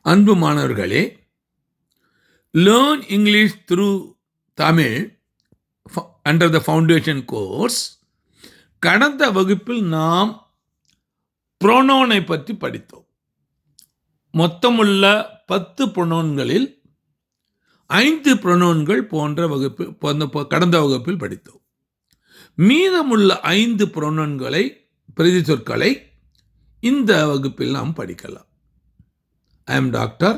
அன்பு மாணவர்களே, learn English through Tamil under the foundation course கடந்த வகுப்பில் நாம் ப்ரோனோனை பற்றி படித்தோம். மொத்தமுள்ள 10 ப்ரோனோன்களில் 5 ப்ரோனோன்கள் கடந்த வகுப்பில் படித்தோம். மீதமுள்ள 5 ப்ரோனோன்களை பிரதி சொற்களை இந்த வகுப்பில் நாம் படிக்கலாம். I am Dr.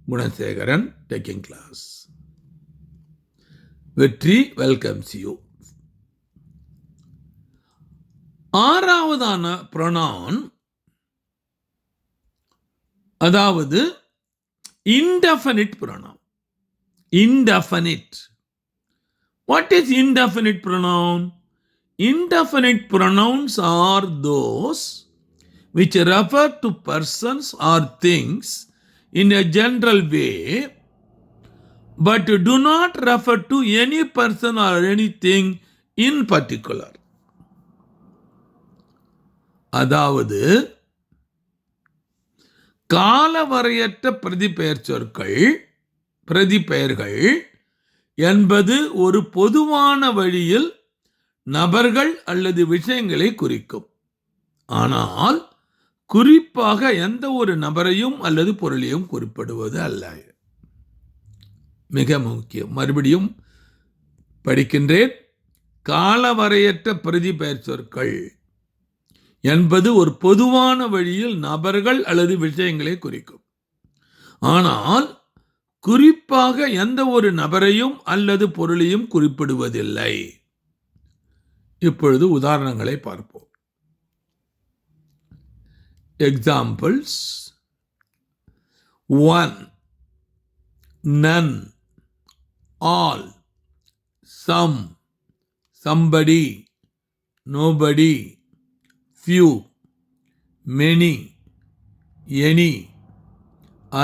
Gunasekaran taking class. Vetri welcomes you. ஆறாவதான pronoun அதாவது indefinite pronoun. Indefinite. What is indefinite pronoun? Indefinite pronouns are those which refer to persons or things in a general way, but do not refer to any person or anything in particular. அதாவது காலவரையற்ற பிரதிபெயர்கள் என்பது ஒரு பொதுவான வழியில் நபர்கள் அல்லது விஷயங்களை குறிக்கும். ஆனால் குறிப்பாக எந்த ஒரு நபரையும் அல்லது பொருளையும் குறிப்பிடுவது அல்ல. மிக முக்கியம். மறுபடியும் படிக்கின்றேன். காலவரையற்ற பிரதிபெயர் சொற்கள் என்பது ஒரு பொதுவான வழியில் நபர்கள் அல்லது விஷயங்களை குறிக்கும். ஆனால் குறிப்பாக எந்த ஒரு நபரையும் அல்லது பொருளையும் குறிப்பிடுவதில்லை. இப்பொழுது உதாரணங்களை பார்ப்போம். Examples: 1, none, all, some, somebody, nobody, few, many, any,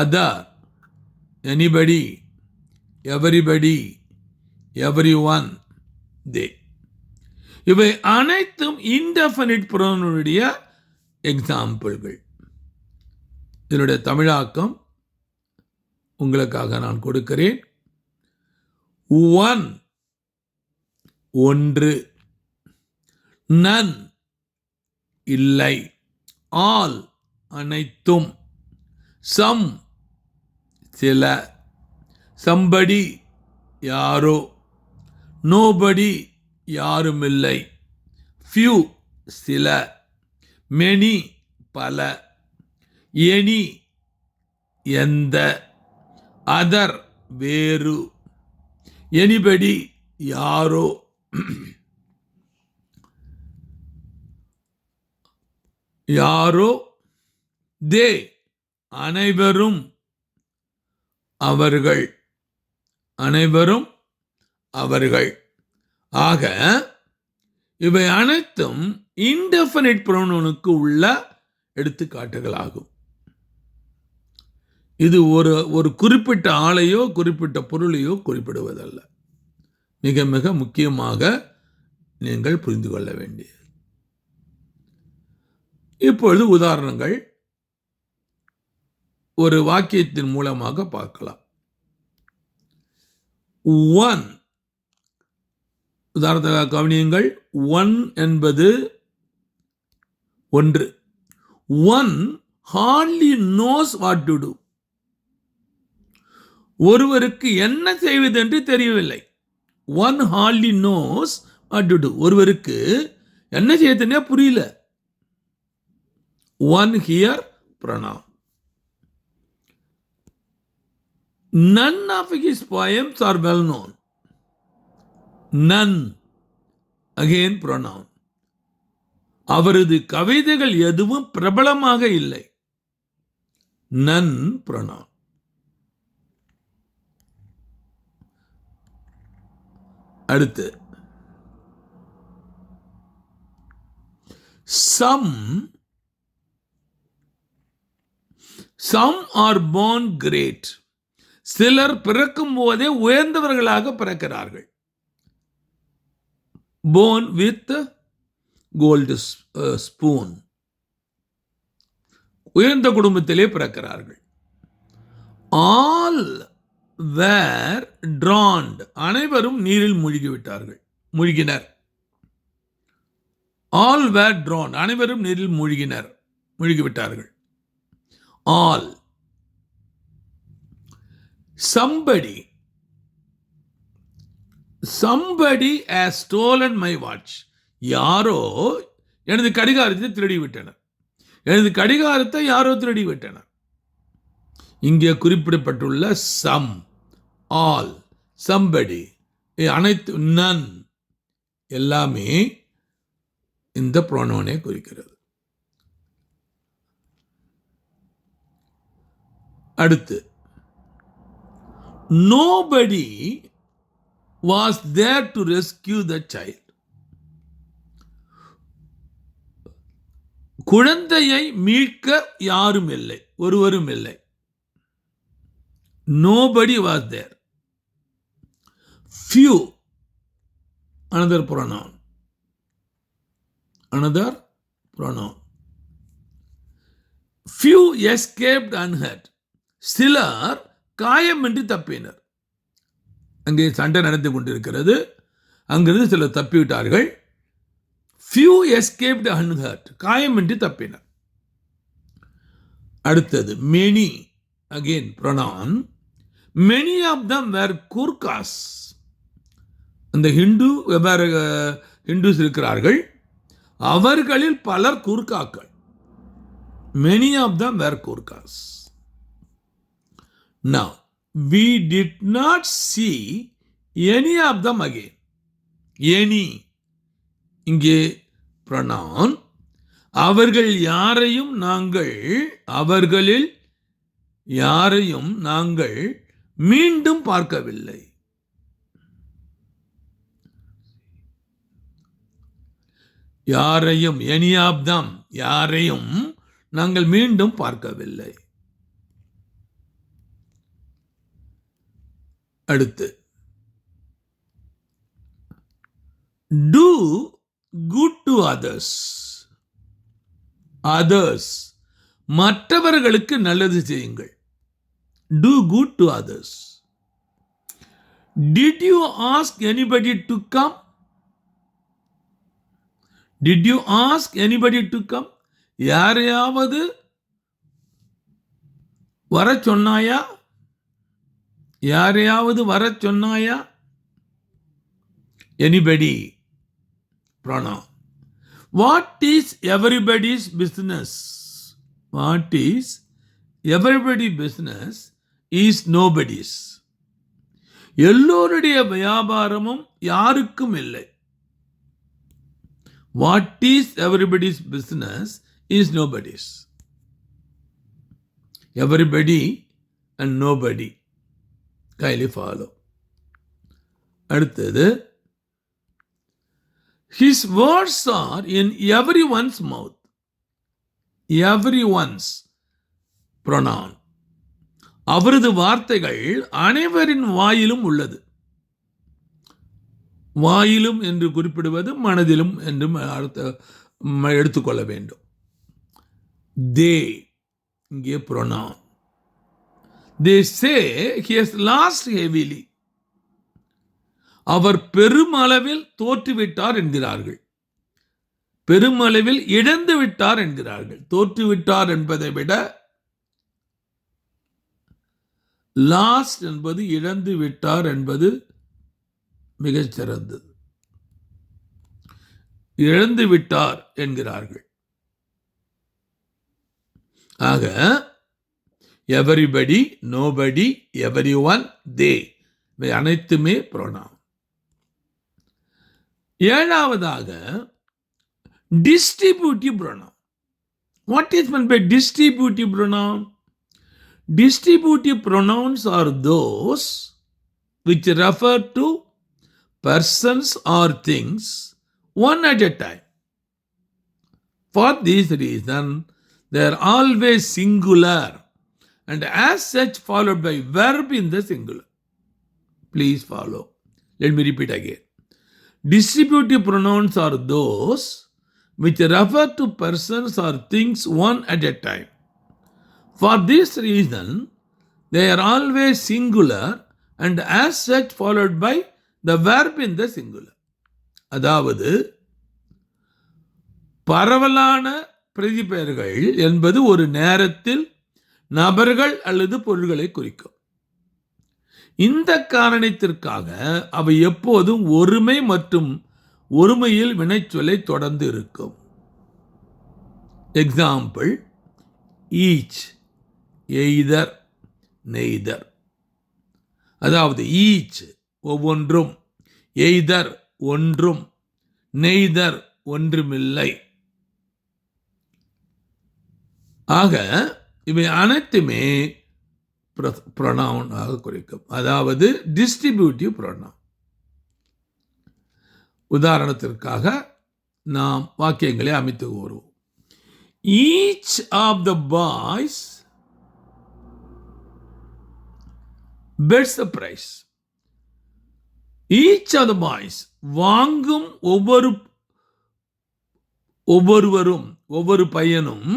other, anybody, everybody, everyone, they. இவை அனைத்தும் இன்டெஃபினிட் ப்ரோனவுனுடைய எக்ஸாம்பிள்கள். இதனுடைய தமிழாக்கம் உங்களுக்காக நான் கொடுக்கிறேன். 1 ஒன்று, none இல்லை, all அனைத்தும், some சில, somebody யாரோ, nobody யாருமில்லை, few சில, many பல, any எந்த, other வேறு, anybody யாரோ, they அனைவரும், அவர்கள். ஆக இவை அனைத்தும் இன்டெஃபினிட் ப்ரோனவுனுக்கு உள்ள எடுத்துக்காட்டுகளாகும். இது ஒரு குறிப்பிட்ட ஆளையோ குறிப்பிட்ட பொருளையோ குறிப்பிடுவதல்ல. மிக மிக முக்கியமாக நீங்கள் புரிந்து கொள்ள வேண்டியது. இப்பொழுது உதாரணங்கள் ஒரு வாக்கியத்தின் மூலமாக பார்க்கலாம். 1 உதாரணத்தை கவனியுங்கள். 1 என்பது ஒன்று. 1 hardly knows what to do. ஒருவருக்கு என்ன செய்வது என்று தெரியவில்லை. 1 hardly knows what to do. ஒருவருக்கு என்ன செய்யறதுன்னே புரியல. 1 here pronoun. None of his poems are well known. None again pronoun. அவரது கவிதைகள் எதுவும் பிரபலமாக இல்லை. None pronoun. அடுத்து some are born great. சிலர் பிறக்கும் போதே உயர்ந்தவர்களாக பிறக்கிறார்கள். born with gold spoon. உயர்ந்த குடும்பத்திலே பிறக்கிறார்கள். ஆல் வேர் drowned. அனைவரும் நீரில் மூழ்கினர். ஆல் வேர் drowned. அனைவரும் நீரில் மூழ்கிவிட்டார்கள். All. somebody has stolen my watch. யாரோ எனது கடிகாரத்தை திருடிவிட்டனர். இங்கே குறிப்பிடப்பட்டுள்ள சம், ஆல், somebody, அனைத்து, none எல்லாமே இந்த ப்ரோனோனை குறிக்கிறது. அடுத்து, nobody was there to rescue the child. குழந்தையை மீட்க யாரும் இல்லை, ஒருவரும் இல்லை. Nobody was there. Few, another pronoun. Few escaped unhurt. சிலர் காயமின்றி தப்பினர். அங்கே சண்டை நடந்து கொண்டிருக்கிறது. அங்கிருந்து சிலர் தப்பிவிட்டார்கள். Few escaped unhurt. காயமின்றி தப்பினர். அடுத்தது many, again pronoun. Many of them were Gurkhas. அந்த ஹிந்துஸ் இருக்கிறார்கள். அவர்களில் பலர் கூர்க்காக்கள். Many of them were Gurkhas. Now, we did not see any of them again. Any, இங்கே pronoun. அவர்களில் யாரையும் நாங்கள் மீண்டும் பார்க்கவில்லை. யாரையும், any of them, யாரையும் நாங்கள் மீண்டும் பார்க்கவில்லை. அடுத்து, do good to others. மற்றவர்களுக்கு நல்லது செய்யுங்கள். Do good to others. Did you ask anybody to come? யாரையாவது வர சொன்னாயா? Anybody, pronoun. What is everybody's business? business is nobody's. எல்லோருடைய வியாபாரமும் யாருக்கும் இல்லை. What is everybody's business is nobody's. Everybody and nobody. Kindly follow. அடுத்தது, his words are in everyone's mouth. Everyone's, pronoun. அவரது வார்த்தைகள் அனைவரின் வாயிலும் உள்ளது. வாயிலும் என்று குறிப்பிடுவது மனதிலும் என்று எடுத்துக்கொள்ள வேண்டும். They, இங்கே pronoun. They say he has lost heavily. அவர் பெருமளவில் தோற்றுவிட்டார் என்கிறார்கள். பெருமளவில் இழந்து விட்டார் என்கிறார்கள். தோற்றுவிட்டார் என்பதை விட லாஸ்ட் என்பது, இழந்து விட்டார் என்பது மிகச் சிறந்தது. இழந்து விட்டார் என்கிறார்கள். ஆக எவரிபடி, நோபடி, எவரிஒன், தே, இவை அனைத்துமே pronoun. ஏழாவதாக distributive pronoun. What is meant by distributive pronoun? Distributive pronouns are those which refer to persons or things one at a time. For this reason, they are always singular and as such followed by verb in the singular. Please follow. Let me repeat again. Distributive pronouns are those which refer to persons or things one at a time. For this reason, they are always singular and as such followed by the verb in the singular. அதாவது பரவலான பிரதிபெயர்கள் என்பது ஒரு நேரத்தில் நபர்கள் அல்லது பொருள்களை குறிக்கும். இந்த காரணத்திற்காக அவை எப்போதும் ஒருமை மற்றும் ஒருமையில் வினைச்சொல்லை தொடர்ந்து இருக்கும். Example, each, either, neither. அதாவது ஈச் ஒவ்வொன்றும், எய்தர் ஒன்றும், நெய்தர் ஒன்றுமில்லை. ஆக இவை அனைத்துமே ப்ரொனவுன் ஆக குறிக்கும், அதாவது டிஸ்ட்ரிபியூட்டிவ் ப்ரொனவுன். உதாரணத்திற்காக நாம் வாக்கியங்களை அமைத்து வருவோம். Each of the boys bets the price. Each of the boys, வாங்கும் ஒவ்வொரு பையனும்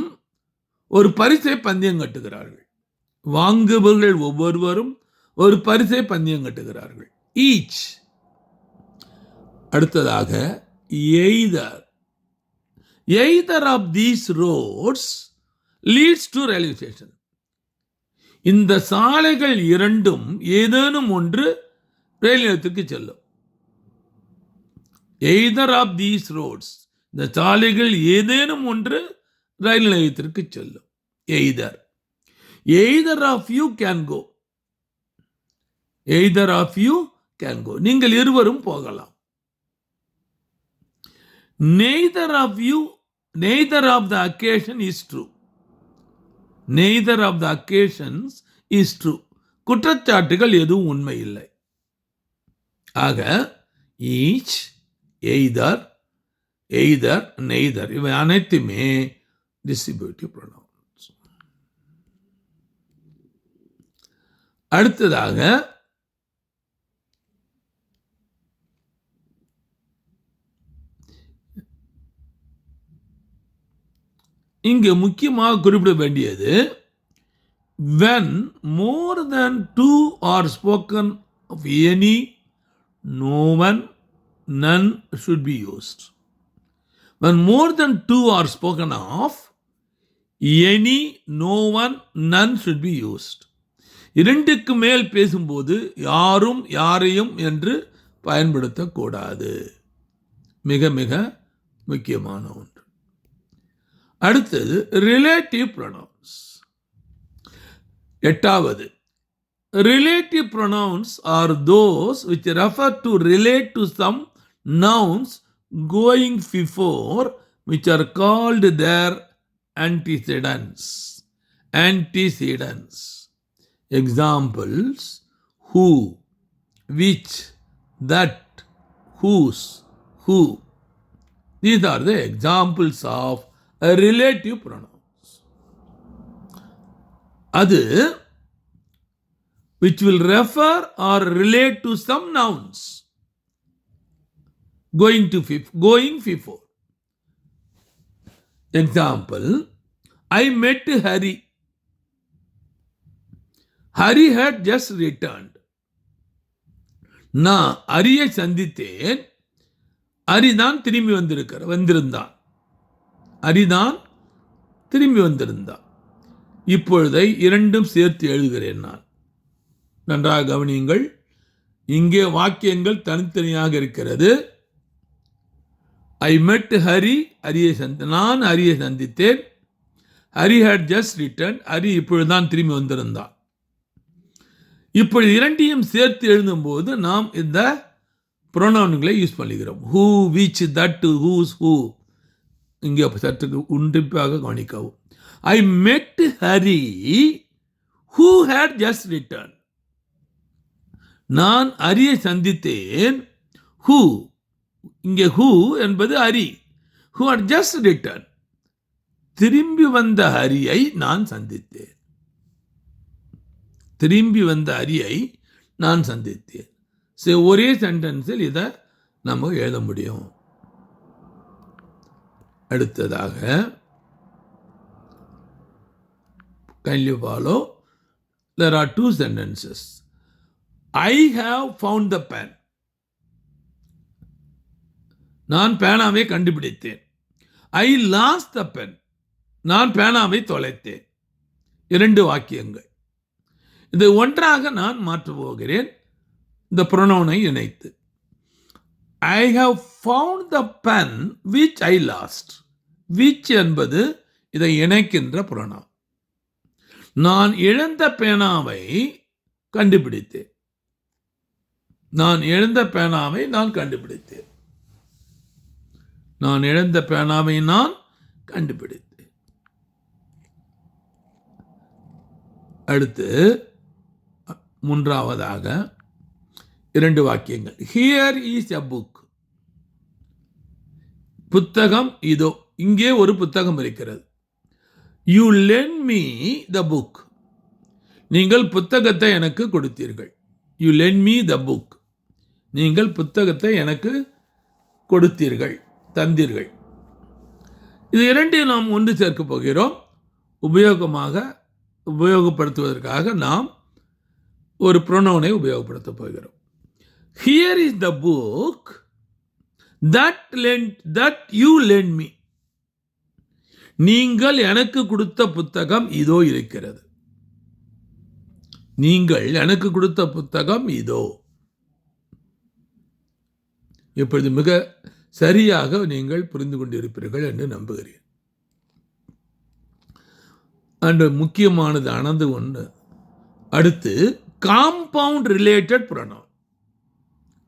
ஒரு பரிசை பந்தயம் கட்டுகிறார்கள். வாங்குபவர்கள் ஒவ்வொருவரும் ஒரு பரிசை பந்தயம் கட்டுகிறார்கள். ஈச். அடுத்ததாக either of these roads leads to railway station. இந்த சாலைகள் இரண்டும் ஏதேனும் ஒன்று ரயில் நிலையத்திற்கு செல்லும். எய்தர் ஆஃப் தீஸ் ரோட்ஸ், இந்த சாலைகள் ஏதேனும் ஒன்று ரயில் நிலையத்திற்கு செல்லும். Either of you can go. Either of you can go, நீங்கள் இருவரும் போகலாம். Neither of the occasion is true. Neither of the occasions is true. குற்றச்சாட்டுகள் எதுவும் உண்மை இல்லை. ஆக each, either, neither இவை அனைத்துமே டிஸ்ட்ரிபியூட்டிவ் ப்ரொனவுன்ஸ். அடுத்ததாக இங்கு முக்கியமாக குறிப்பிட வேண்டியது, when more than two are spoken of any, no one, none should be used. When more than two are spoken of any, no one, none should be used. இரண்டுக்கு மேல் பேசும்போது யாரும் யாரையும் என்று பயன்படுத்தக்கூடாது. மிக மிக முக்கியமான ஒன்று. அடுத்தது ரிலேட்டிவ் ப்ரொனவுன்ஸ். எட்டாவது, relative pronounce are those which refer to relate to some nouns going before which are called their antecedents. Examples, who, which, that, whose, who. These are the examples of relative pronouns. அது which will refer or relate to some nouns going before. Example, I met Hari. Hari had just returned. நான் ஹரியை சந்தித்தேன். ஹரிதான் திரும்பி வந்திருந்தான். ஹரிதான் திரும்பி வந்திருந்தான். இப்பொழுதை இரண்டும் சேர்த்து எழுதுகிறேன் நான். நன்றாக கவனியுங்கள். இங்கே வாக்கியங்கள் தனித்தனியாக இருக்கிறது. ஐ மெட் ஹரி, நான் ஹரியை சந்தித்தேன். Hari had just return, Hari இப்பொழுதுதான் திரும்பி வந்திருந்தான். இப்பொழுது இரண்டையும் சேர்த்து எழுதும்போது நாம் இந்த ப்ரொனவுன்களை யூஸ் பண்ணுகிறோம். Who, which, that, whose, who. இங்கே சற்று உன்னிப்பாக கவனிக்கவும். I met Hari who had just return. நான் ஹரியை சந்தித்தேன். ஹூ, இங்கே ஹூ என்பது Hari. Who had just return, திரும்பி வந்த ஹரியை நான் சந்தித்தேன். திரும்பி வந்த ஹரியை நான் சந்தித்தேன். ஒரே சென்டென்ஸில் இதை நம்ம எழுத முடியும். அடுத்ததாக kindly follow there are two sentences. I have found the pen. நான் பேனாவை கண்டுபிடித்தேன். I lost the pen. நான் பேனாவை தொலைத்தேன். 2 வாக்கியங்கள். இதை ஒன்றாக நான் மாற்றப் போகிறேன். இந்த pronoun-ஐ இணைத்து. I have found the pen which I lost. Which என்பது இதை இணைக்கின்ற pronoun. நான் இழந்த பேனாவை கண்டுபிடித்தேன். நான் இழந்த பேனாவை நான் கண்டுபிடித்தேன். நான் இழந்த பேனாவை நான் கண்டுபிடித்தேன். அடுத்து மூன்றாவதாக 2 வாக்கியங்கள். Here is a book. புத்தகம் இதோ. இங்கே ஒரு புத்தகம் இருக்கிறது. You lend me the book. நீங்கள் புத்தகத்தை எனக்கு கொடுத்தீர்கள். You lend me the book. நீங்கள் புத்தகத்தை எனக்கு கொடுத்தீர்கள், தந்தீர்கள். இது 2 நாம் ஒன்று சேர்க்கப் போகிறோம். உபயோகப்படுத்துவதற்காக நாம் ஒரு pronoun-ஐ உபயோகப்படுத்தப் போகிறோம். Here is the book that you lend me. நீங்கள் எனக்கு கொடுத்த புத்தகம் இதோ இருக்கிறது. நீங்கள் எனக்கு கொடுத்த புத்தகம் இதோ. இப்பொழுது மிக சரியாக நீங்கள் புரிந்து கொண்டிருப்பீர்கள் என்று நம்புகிறேன். அண்ட் முக்கியமானது அனது ஒன்று. அடுத்து compound related pronoun.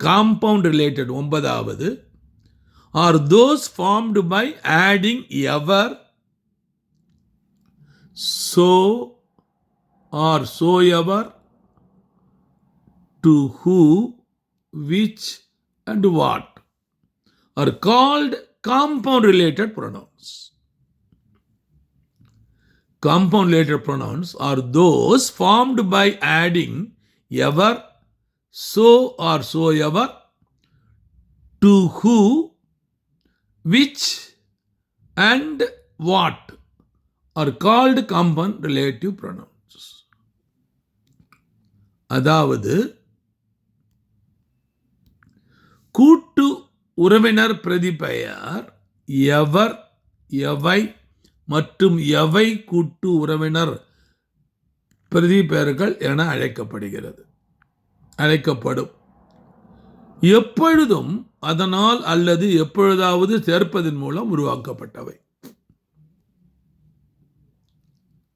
Compound related 9வது are those formed by adding ever, so or soever to who, which and what are called compound related pronouns. Compound related pronouns are those formed by adding ever, so or soever to who, which and what are called compound relative pronouns. அதாவது கூட்டு உறவினர் பிரதிபெயர் எவர், எவை மற்றும் எவை கூட்டு உறவினர் பிரதிபெயர்கள் என அழைக்கப்படும். எப்பொழுதும் அதனால் அல்லது எப்பொழுதாவது சேர்ப்பதன் மூலம் உருவாக்கப்பட்டவை.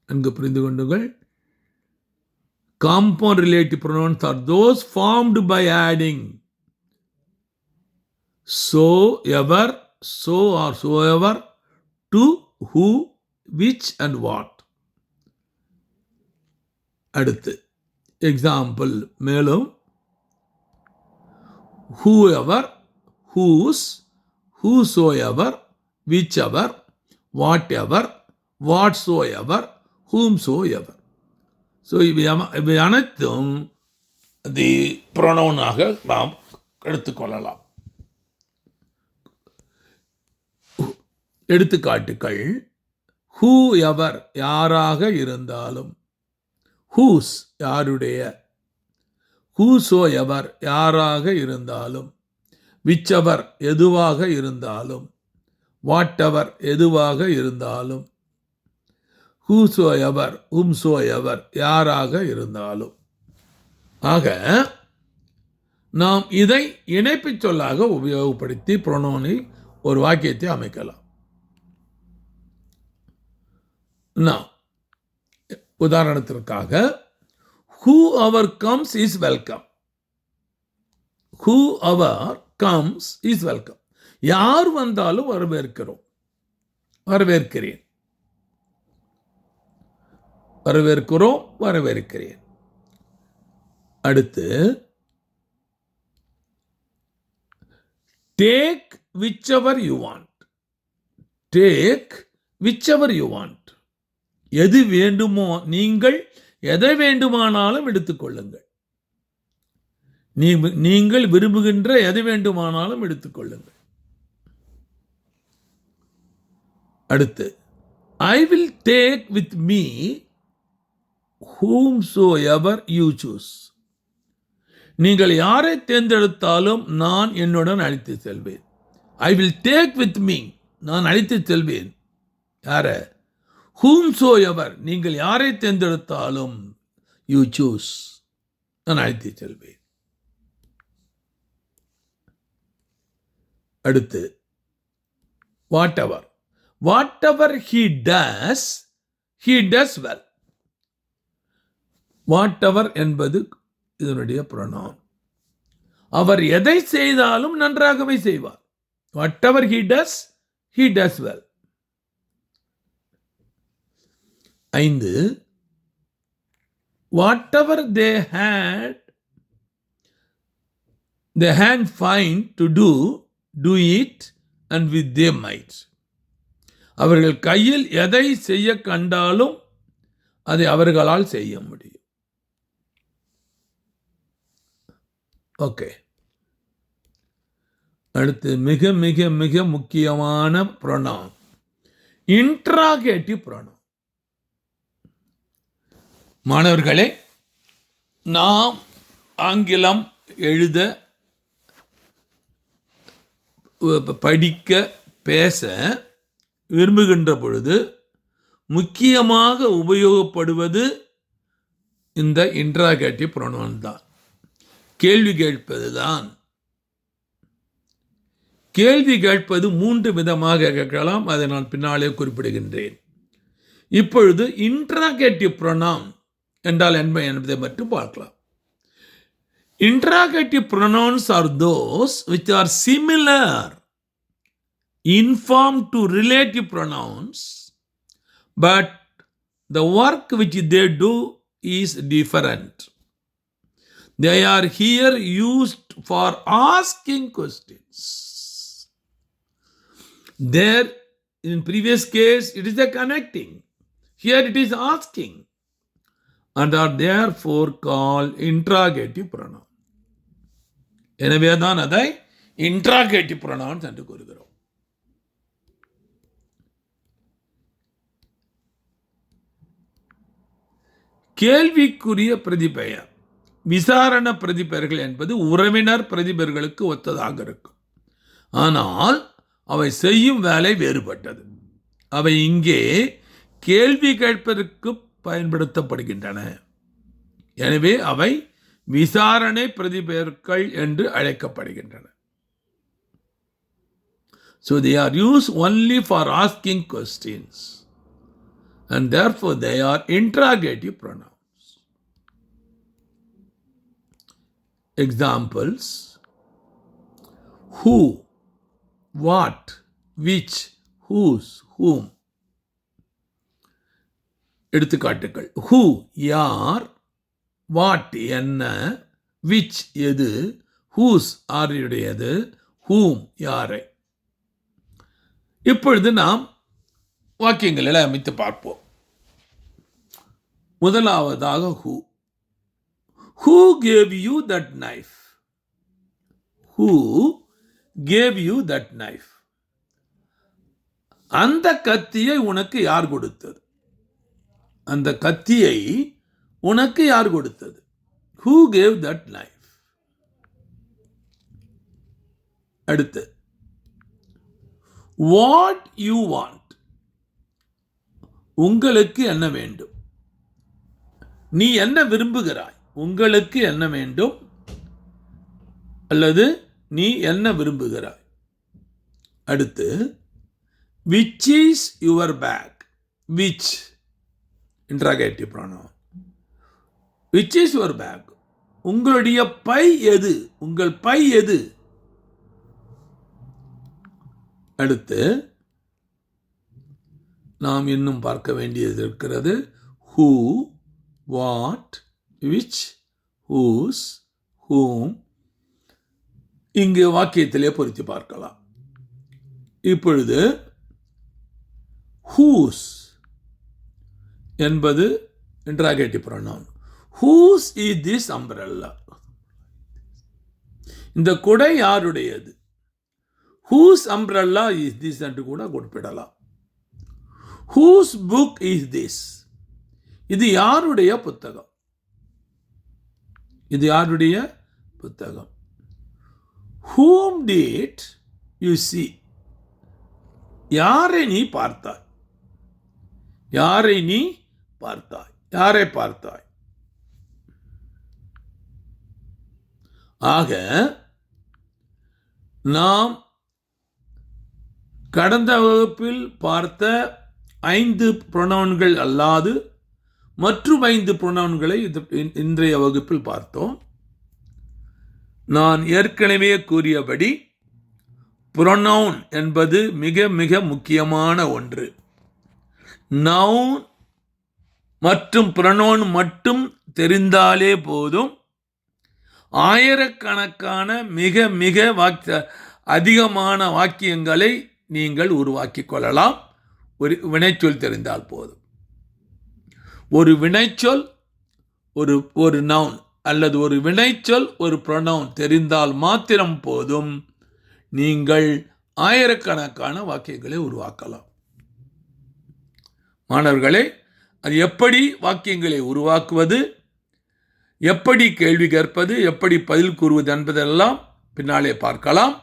நன்கு புரிந்து கொண்டுங்கள். Compound relative pronouns are those formed by adding so, ever, so or soever to who, which and what. அடுத்து எக்ஸாம்பிள். மேலும் whoever, whose, whosoever, whichever, whatever, whatsoever, whomsoever. So இவை அனைத்தும் தி ப்ரொனவுனாக நாம் எடுத்துக்கொள்ளலாம். எடுத்துக்காட்டுகள். ஹூ எவர் யாராக இருந்தாலும், ஹூஸ் யாருடைய, ஹூசோ எவர் யாராக இருந்தாலும், விச்சவர் எதுவாக இருந்தாலும், வாட்டவர் எதுவாக இருந்தாலும், ஹூசோ எவர் உம்சோ எவர் யாராக இருந்தாலும். ஆக நாம் இதை இணைப்பு சொல்லாக உபயோகப்படுத்தி ப்ரொனவுனை ஒரு வாக்கியத்தை அமைக்கலாம். உதாரணத்திற்காக whoever comes is welcome. Whoever comes is welcome. யார் வந்தாலும் வரவேற்கிறேன். அடுத்து take whichever you want. Take whichever you want. எது வேண்டுமோ நீங்கள் எதை வேண்டுமானாலும் எடுத்துக்கொள்ளுங்கள். நீங்கள் விரும்புகின்ற எதை வேண்டுமானாலும் எடுத்துக்கொள்ளுங்கள். அடுத்து I will take with me whomsoever you choose. நீங்கள் யாரை தேர்ந்தெடுத்தாலும் நான் என்னுடன் அழைத்து செல்வேன். I will take with me. நான் அழைத்து செல்வேன். யார? whomsoever, நீங்கள் யாரை தேர்ந்தெடுத்தாலும் you choose, நான் அழைத்து செல்வேன். அடுத்து whatever he does well. whatever என்பது இதனுடைய pronoun. அவர் எதை செய்தாலும் நன்றாகவே செய்வார். whatever he does well. 5, whatever they hand find to do it, and with their might. அவர்கள் கையில் எதை செய்ய கண்டாலும் அதை அவர்களால் செய்ய முடியும். ஓகே, அடுத்து மிக மிக மிக முக்கியமான pronoun, இன்ட்ராகேட்டிவ் pronoun. மாணவர்களே, நாம் ஆங்கிலம் எழுத, படிக்க, பேச விரும்புகின்ற பொழுது முக்கியமாக உபயோகப்படுவது இந்த இன்ட்ராகேட்டிவ் pronoun தான். கேள்வி கேட்பது தான். கேள்வி கேட்பது 3 விதமாக கேட்கலாம். அதை நான் பின்னாலே குறிப்பிடுகின்றேன். இப்பொழுது இன்ட்ராகேட்டிவ் pronoun என்றால் என்ன என்பதை மட்டும் பார்க்கலாம். Interrogative pronouns are those which are similar in form to relative pronouns, but the work which they do is different. They are here used for asking questions. There, in previous case, it is a connecting. Here it is asking, and are therefore called interrogative pronouns. எனவே தான் அதை interrogative pronounce என்று கூறுகிறோம். கேள்விக்குரிய பிரதிபெயர், விசாரண பிரதிபெயர்கள் என்பது உறவினர் பிரதிபெயர்களுக்கு ஒத்ததாக இருக்கும். ஆனால் அவை செய்யும் வேலை வேறுபட்டது. அவை இங்கே கேள்வி கேட்பதற்கு பயன்படுத்தப்படுகின்றன. எனவே அவை விசாரணை பிரதிபெயர்கள் என்று அழைக்கப்படுகின்றன. So they are used only for asking questions, and therefore they are interrogative pronouns. Examples: who, what, which, whose, whom. எடுத்துக்காட்டுகள்: who, யார், what, என்ன, which, எது, whose, ஆருடையது, whom, யாரை. இப்பொழுது நாம் வாக்கியங்களில் அமைத்து பார்ப்போம். முதலாவதாக who gave you that knife? Who gave you that knife? அந்த கத்தியை உனக்கு யார் கொடுத்தது? அந்த கத்தியை உனக்கு யார் கொடுத்தது? Who gave that knife? அடுத்து what you want? உங்களுக்கு என்ன வேண்டும்? நீ என்ன விரும்புகிறாய்? உங்களுக்கு என்ன வேண்டும் அல்லது நீ என்ன விரும்புகிறாய்? அடுத்து which is your bag? which, interrogative pronoun. which is your bag? உங்களுடைய பை எது? உங்கள் பை எது? அடுத்து நாம் இன்னும் பார்க்க வேண்டியது இருக்கிறது. who, what, which, whose, whom. இங்கு வாக்கியத்திலே பொருத்தி பார்க்கலாம். இப்பொழுது whose என்பது interrogative pronoun. whose is this umbrella? இந்த குடை யாருடையது? whose umbrella is this என்று கூட குறிப்பிடலாம். whose book is this? இது யாருடைய புத்தகம்? இது யாருடைய புத்தகம்? Whom did you see? யாரை நீ பார்த்தாய்? யாரை நீ பார்த்தாய்? யாரை பார்த்தாய்? ஆக நாம் கடந்த வகுப்பில் பார்த்த 5 புரோனவுன்கள் அல்லாது மற்றும் 5 புரோனவுன்களை இன்றைய வகுப்பில் பார்த்தோம். நான் ஏற்கனவே கூறியபடி புரோனவுன் என்பது மிக மிக முக்கியமான ஒன்று. நவுன் மற்றும் புரோனவுன் மட்டும் தெரிந்தாலே போதும், ஆயிரக்கணக்கான மிக மிக அதிகமான வாக்கியங்களை நீங்கள் உருவாக்கிக் கொள்ளலாம். ஒரு வினைச்சொல் தெரிந்தால் போதும். ஒரு வினைச்சொல் ஒரு நவுன் அல்லது ஒரு வினைச்சொல் ஒரு ப்ரொனவுன் தெரிந்தால் மாத்திரம் போதும், நீங்கள் ஆயிரக்கணக்கான வாக்கியங்களை உருவாக்கலாம். மாணவர்களே, அது எப்படி வாக்கியங்களை உருவாக்குவது, எப்படி கேள்வி கேட்பது, எப்படி பதில் கூறுவது என்பதெல்லாம் பின்னாலே பார்க்கலாம்.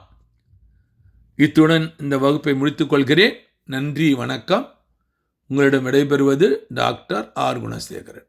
இத்துடன் இந்த வகுப்பை முடித்துக் கொள்கிறேன். நன்றி, வணக்கம். உங்களிடம் விடைபெறுவது டாக்டர் ஆர் குணசேகரன்.